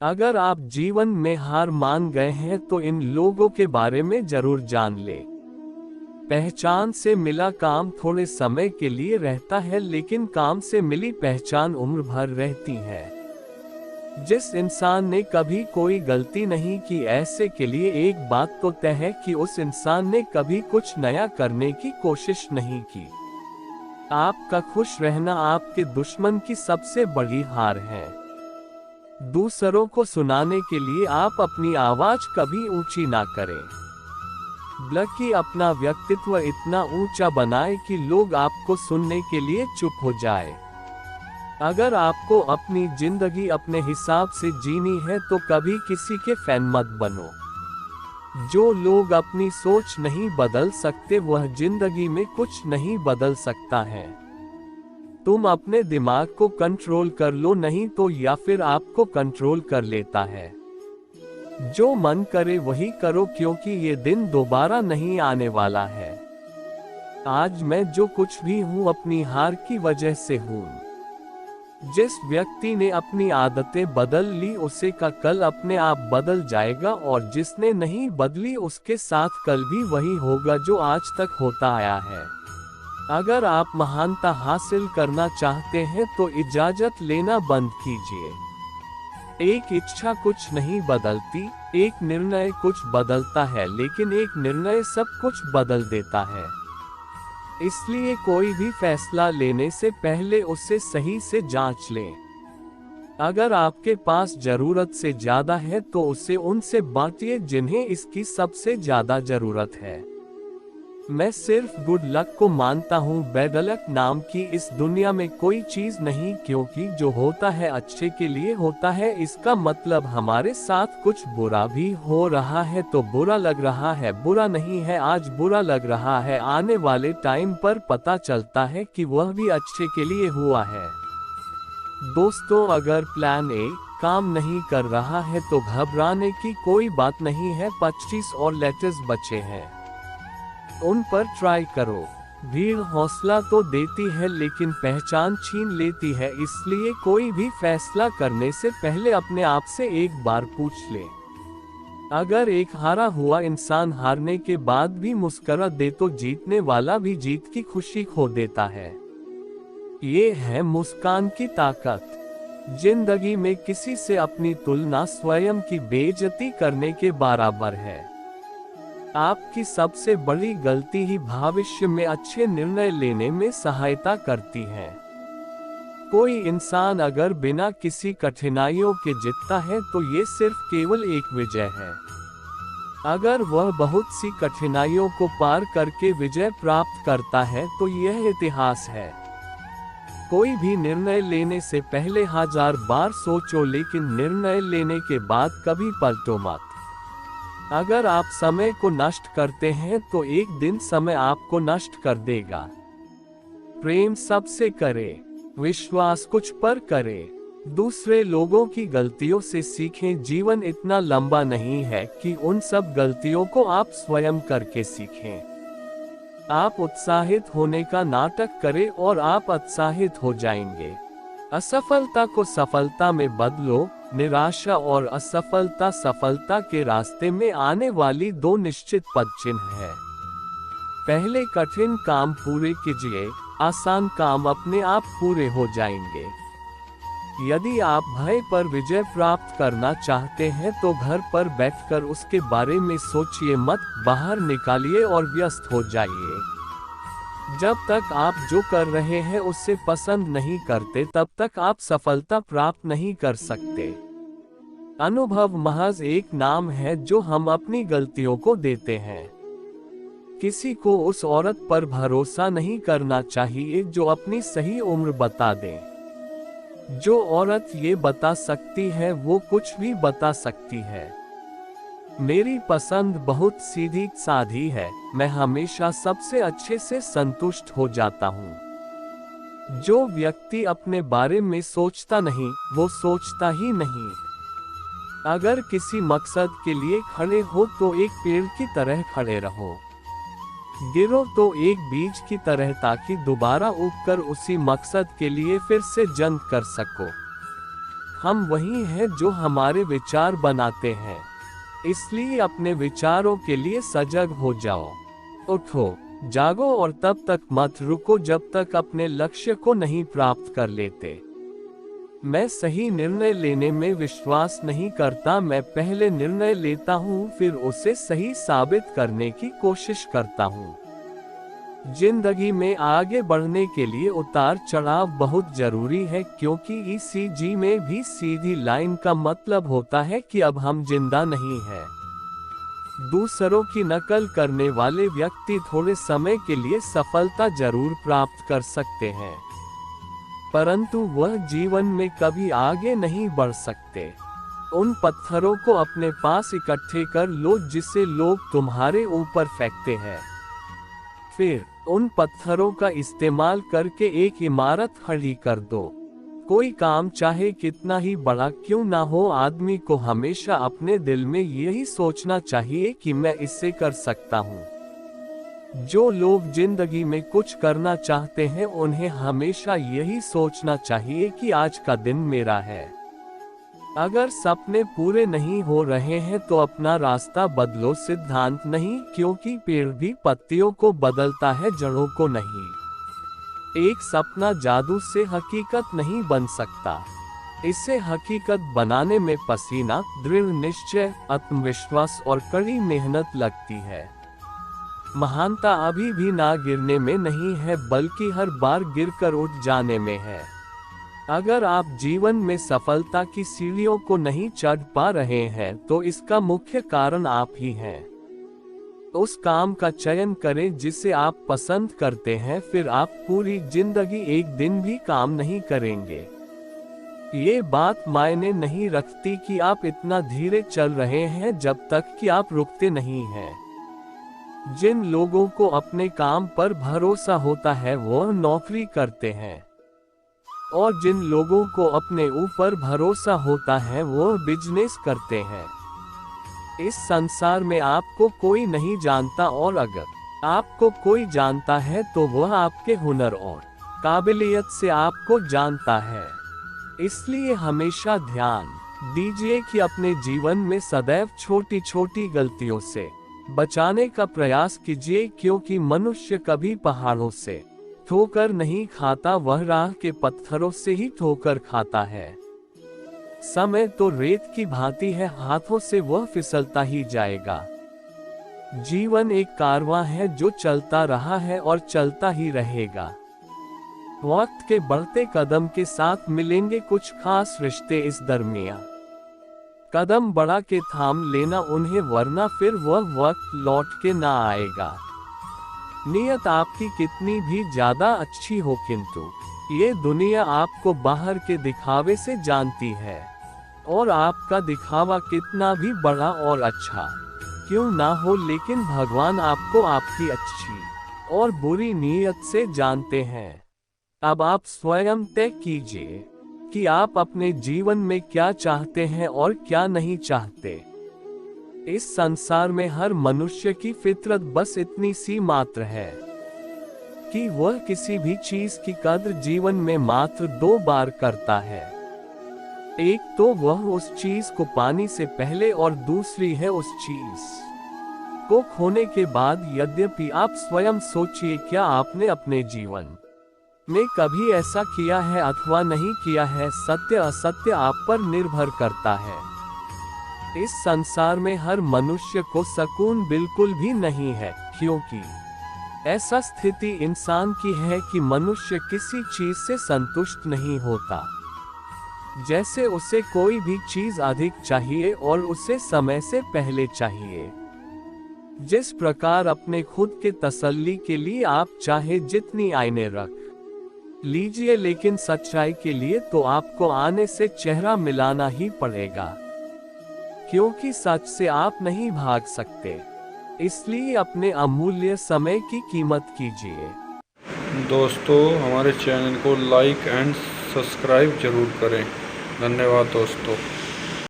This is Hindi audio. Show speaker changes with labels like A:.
A: अगर आप जीवन में हार मान गए हैं तो इन लोगों के बारे में जरूर जान ले। पहचान से मिला काम थोड़े समय के लिए रहता है, लेकिन काम से मिली पहचान उम्र भर रहती है। जिस इंसान ने कभी कोई गलती नहीं की, ऐसे के लिए एक बात तो तय है कि उस इंसान ने कभी कुछ नया करने की कोशिश नहीं की। आपका खुश रहना आपके दुश्मन की सबसे बड़ी हार है। दूसरों को सुनाने के लिए आप अपनी आवाज कभी ऊंची ना करें, बल्कि अपना व्यक्तित्व इतना ऊंचा बनाए कि लोग आपको सुनने के लिए चुप हो जाए। अगर आपको अपनी जिंदगी अपने हिसाब से जीनी है तो कभी किसी के फैन मत बनो। जो लोग अपनी सोच नहीं बदल सकते, वह जिंदगी में कुछ नहीं बदल सकता है। तुम अपने दिमाग को कंट्रोल कर लो, नहीं तो या फिर आपको कंट्रोल कर लेता है। जो मन करे वही करो, क्योंकि ये दिन दोबारा नहीं आने वाला है। आज मैं जो कुछ भी हूँ अपनी हार की वजह से हूँ। जिस व्यक्ति ने अपनी आदतें बदल ली उसे का कल अपने आप बदल जाएगा, और जिसने नहीं बदली उसके साथ कल भी वही होगा जो आज तक होता आया है। अगर आप महानता हासिल करना चाहते हैं तो इजाजत लेना बंद कीजिए। एक इच्छा कुछ नहीं बदलती, एक निर्णय कुछ बदलता है, लेकिन एक निर्णय सब कुछ बदल देता है। इसलिए कोई भी फैसला लेने से पहले उसे सही से जांच लें। अगर आपके पास जरूरत से ज्यादा है तो उसे उनसे बांटिए जिन्हें इसकी सबसे ज्यादा जरूरत है। मैं सिर्फ गुड लक को मानता हूँ, बैड लक नाम की इस दुनिया में कोई चीज नहीं, क्योंकि जो होता है अच्छे के लिए होता है। इसका मतलब हमारे साथ कुछ बुरा भी हो रहा है तो बुरा लग रहा है, बुरा नहीं है आज बुरा लग रहा है, आने वाले टाइम पर पता चलता है कि वह भी अच्छे के लिए हुआ है। दोस्तों, अगर प्लान ए काम नहीं कर रहा है तो घबराने की कोई बात नहीं है। 25 और लेटर्स बचे हैं, उन पर ट्राई करो। भीड़ हौसला तो देती है लेकिन पहचान छीन लेती है, इसलिए कोई भी फैसला करने से पहले अपने आप से एक बार पूछ ले। अगर एक हारा हुआ इंसान हारने के बाद भी मुस्कुरा दे तो जीतने वाला भी जीत की खुशी खो देता है। ये है मुस्कान की ताकत। जिंदगी में किसी से अपनी तुलना स्वयं की बेइज्जती करने के बराबर है। आपकी सबसे बड़ी गलती ही भविष्य में अच्छे निर्णय लेने में सहायता करती है। कोई इंसान अगर बिना किसी कठिनाइयों के जीतता है तो ये सिर्फ केवल एक विजय है। अगर वह बहुत सी कठिनाइयों को पार करके विजय प्राप्त करता है तो यह इतिहास है। कोई भी निर्णय लेने से पहले 1000 बार सोचो, लेकिन निर्णय लेने के बाद कभी पलटो मत। अगर आप समय को नष्ट करते हैं तो एक दिन समय आपको नष्ट कर देगा। प्रेम सबसे करें, विश्वास कुछ पर करें, दूसरे लोगों की गलतियों से सीखें। जीवन इतना लंबा नहीं है कि उन सब गलतियों को आप स्वयं करके सीखें। आप उत्साहित होने का नाटक करें और आप उत्साहित हो जाएंगे। असफलता को सफलता में बदलो। निराशा और असफलता सफलता के रास्ते में आने वाली दो निश्चित पदचिन्ह है। पहले कठिन काम पूरे कीजिए, आसान काम अपने आप पूरे हो जाएंगे। यदि आप भय पर विजय प्राप्त करना चाहते हैं तो घर पर बैठकर उसके बारे में सोचिए मत, बाहर निकालिए और व्यस्त हो जाइए। जब तक आप जो कर रहे हैं उससे पसंद नहीं करते तब तक आप सफलता प्राप्त नहीं कर सकते। अनुभव महज एक नाम है जो हम अपनी गलतियों को देते हैं। किसी को उस औरत पर भरोसा नहीं करना चाहिए जो अपनी सही उम्र बता दे। जो औरत ये बता सकती है वो कुछ भी बता सकती है। मेरी पसंद बहुत सीधी साधी है, मैं हमेशा सबसे अच्छे से संतुष्ट हो जाता हूँ। जो व्यक्ति अपने बारे में सोचता नहीं वो सोचता ही नहीं। अगर किसी मकसद के लिए खड़े हो तो एक पेड़ की तरह खड़े रहो। गिरो तो एक बीज की तरह, ताकि दोबारा उगकर उसी मकसद के लिए फिर से जंग कर सको। हम वही हैं जो हमारे विचार बनाते हैं। इसलिए अपने विचारों के लिए सजग हो जाओ। उठो, जागो और तब तक मत रुको जब तक अपने लक्ष्य को नहीं प्राप्त कर लेते। मैं सही निर्णय लेने में विश्वास नहीं करता, मैं पहले निर्णय लेता हूँ फिर उसे सही साबित करने की कोशिश करता हूँ। जिंदगी में आगे बढ़ने के लिए उतार चढ़ाव बहुत जरूरी है, क्योंकि ECG में भी सीधी लाइन का मतलब होता है कि अब हम जिंदा नहीं हैं। दूसरों की नकल करने वाले व्यक्ति थोड़े समय के लिए सफलता जरूर प्राप्त कर सकते हैं, परंतु वह जीवन में कभी आगे नहीं बढ़ सकते। उन पत्थरों को अपने पास इकट्ठे कर लो जिसे लोग तुम्हारे ऊपर फेंकते हैं। फिर उन पत्थरों का इस्तेमाल करके एक इमारत खड़ी कर दो। कोई काम चाहे कितना ही बड़ा क्यों ना हो, आदमी को हमेशा अपने दिल में यही सोचना चाहिए कि मैं इससे कर सकता हूँ। जो लोग जिंदगी में कुछ करना चाहते हैं उन्हें हमेशा यही सोचना चाहिए कि आज का दिन मेरा है। अगर सपने पूरे नहीं हो रहे हैं तो अपना रास्ता बदलो, सिद्धांत नहीं, क्योंकि पेड़ भी पत्तियों को बदलता है, जड़ों को नहीं। एक सपना जादू से हकीकत नहीं बन सकता। इसे हकीकत बनाने में पसीना, दृढ़ निश्चय, आत्मविश्वास और कड़ी मेहनत लगती है। महानता अभी भी ना गिरने में नहीं है, बल्कि हर बार गिरकर उठ जाने में है। अगर आप जीवन में सफलता की सीढ़ियों को नहीं चढ़ पा रहे हैं तो इसका मुख्य कारण आप ही हैं। उस काम का चयन करें जिसे आप पसंद करते हैं, फिर आप पूरी जिंदगी एक दिन भी काम नहीं करेंगे। ये बात मायने नहीं रखती कि आप इतना धीरे चल रहे हैं जब तक कि आप रुकते नहीं हैं। जिन लोगों को अपने काम पर भरोसा होता है वो नौकरी करते हैं, और जिन लोगों को अपने ऊपर भरोसा होता है वो बिजनेस करते हैं। इस संसार में आपको कोई नहीं जानता, और अगर आपको कोई जानता है तो वह आपके हुनर और काबिलियत से आपको जानता है। इसलिए हमेशा ध्यान दीजिए कि अपने जीवन में सदैव छोटी छोटी गलतियों से बचाने का प्रयास कीजिए, क्योंकि मनुष्य कभी पहाड़ों से ठोकर नहीं खाता, वह राह के पत्थरों से ही ठोकर खाता है। समय तो रेत की भांति है, हाथों से वह फिसलता ही जाएगा। जीवन एक कारवां है जो चलता रहा है और चलता ही रहेगा। वक्त के बढ़ते कदम के साथ मिलेंगे कुछ खास रिश्ते, इस दरमियान कदम बढ़ा के थाम लेना उन्हें, वरना फिर वह वक्त लौट के ना आएगा। नियत आपकी कितनी भी ज्यादा अच्छी हो, किंतु ये दुनिया आपको बाहर के दिखावे से जानती है, और आपका दिखावा कितना भी बड़ा और अच्छा क्यों ना हो, लेकिन भगवान आपको आपकी अच्छी और बुरी नीयत से जानते हैं। अब आप स्वयं तय कीजिए कि आप अपने जीवन में क्या चाहते हैं और क्या नहीं चाहते। इस संसार में हर मनुष्य की फितरत बस इतनी सी मात्र है कि वह किसी भी चीज की कद्र जीवन में मात्र 2 बार करता है। एक तो वह उस चीज को पाने से पहले, और दूसरी है उस चीज को खोने के बाद। यद्यपि आप स्वयं सोचिए, क्या आपने अपने जीवन में कभी ऐसा किया है अथवा नहीं किया है? सत्य असत्य आप पर निर्भर करता है। इस संसार में हर मनुष्य को सुकून बिल्कुल भी नहीं है, क्योंकि ऐसा स्थिति इंसान की है कि मनुष्य किसी चीज से संतुष्ट नहीं होता। जैसे उसे कोई भी चीज अधिक चाहिए और उसे समय से पहले चाहिए। जिस प्रकार अपने खुद के तसल्ली के लिए आप चाहे जितनी आईने रख लीजिए, लेकिन सच्चाई के लिए तो आपको आने से चेहरा मिलाना ही पड़ेगा, क्योंकि सच से आप नहीं भाग सकते। इसलिए अपने अमूल्य समय की कीमत कीजिए।
B: दोस्तों, हमारे चैनल को लाइक एंड सब्सक्राइब जरूर करें। धन्यवाद दोस्तों।